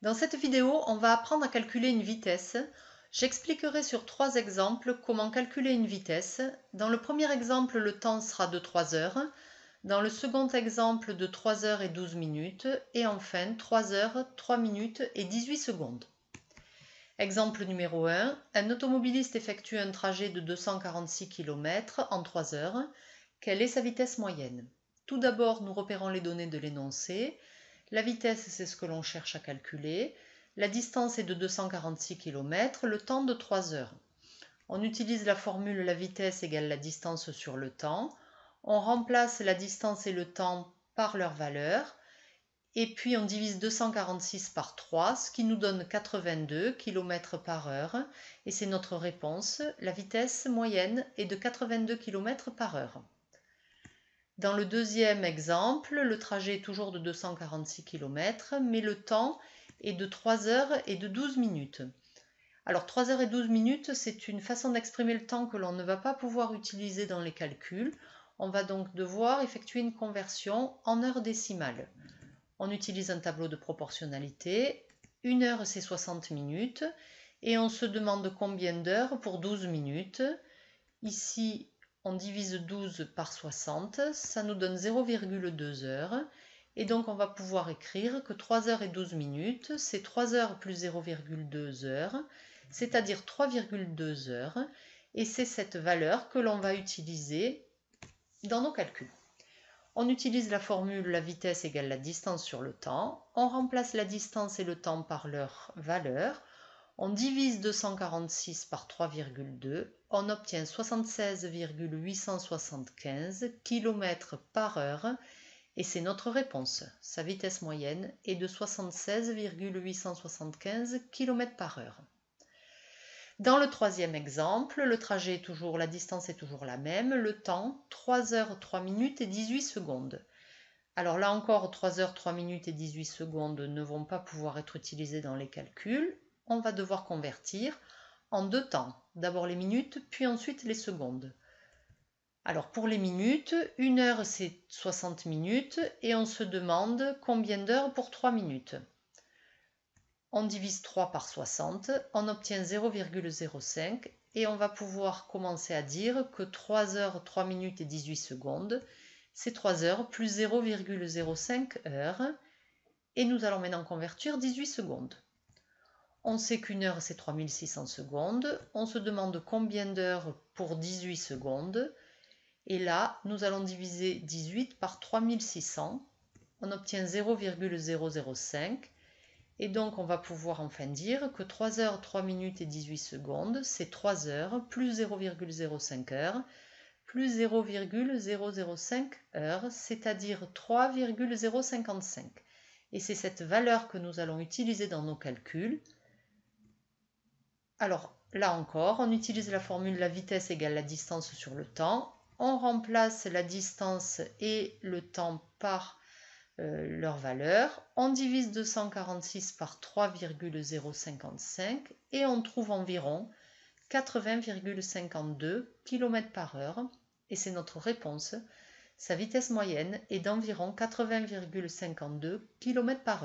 Dans cette vidéo, on va apprendre à calculer une vitesse. J'expliquerai sur 3 exemples comment calculer une vitesse. Dans le premier exemple, le temps sera de 3 heures. Dans le second exemple, de 3 heures et 12 minutes. Et enfin, 3 heures, 3 minutes et 18 secondes. Exemple numéro 1. Un automobiliste effectue un trajet de 246 km en 3 heures. Quelle est sa vitesse moyenne? Tout d'abord, nous repérons les données de l'énoncé. La vitesse, c'est ce que l'on cherche à calculer. La distance est de 246 km, le temps de 3 heures. On utilise la formule la vitesse égale la distance sur le temps. On remplace la distance et le temps par leur valeur. Et puis on divise 246 par 3, ce qui nous donne 82 km par heure. Et c'est notre réponse. La vitesse moyenne est de 82 km par heure. Dans le deuxième exemple, le trajet est toujours de 246 km, mais le temps est de 3 heures et de 12 minutes. Alors 3 heures et 12 minutes, c'est une façon d'exprimer le temps que l'on ne va pas pouvoir utiliser dans les calculs. On va donc devoir effectuer une conversion en heures décimales. On utilise un tableau de proportionnalité. 1 heure, c'est 60 minutes. Et on se demande combien d'heures pour 12 minutes. Ici, on divise 12 par 60, ça nous donne 0,2 heures. Et donc, on va pouvoir écrire que 3 heures et 12 minutes, c'est 3 heures plus 0,2 heures, c'est-à-dire 3,2 heures. Et c'est cette valeur que l'on va utiliser dans nos calculs. On utilise la formule la vitesse égale la distance sur le temps. On remplace la distance et le temps par leur valeur. On divise 246 par 3,2, on obtient 76,875 km par heure et c'est notre réponse. Sa vitesse moyenne est de 76,875 km par heure. Dans le troisième exemple, le trajet est toujours, la distance est toujours la même, le temps 3 heures 3 minutes et 18 secondes. Alors là encore, 3 heures 3 minutes et 18 secondes ne vont pas pouvoir être utilisés dans les calculs. On va devoir convertir en 2 temps. D'abord les minutes, puis ensuite les secondes. Alors pour les minutes, 1 heure c'est 60 minutes et on se demande combien d'heures pour 3 minutes. On divise 3 par 60, on obtient 0,05 et on va pouvoir commencer à dire que 3 heures 3 minutes et 18 secondes, c'est 3 heures plus 0,05 heures et nous allons maintenant convertir 18 secondes. On sait qu'une heure, c'est 3600 secondes. On se demande combien d'heures pour 18 secondes. Et là, nous allons diviser 18 par 3600. On obtient 0,005. Et donc, on va pouvoir enfin dire que 3 heures, 3 minutes et 18 secondes, c'est 3 heures plus 0,05 heures plus 0,005 heures, c'est-à-dire 3,055. Et c'est cette valeur que nous allons utiliser dans nos calculs. Alors là encore, on utilise la formule la vitesse égale la distance sur le temps. On remplace la distance et le temps par leur valeur. On divise 246 par 3,055 et on trouve environ 80,52 km par heure. Et c'est notre réponse. Sa vitesse moyenne est d'environ 80,52 km par heure.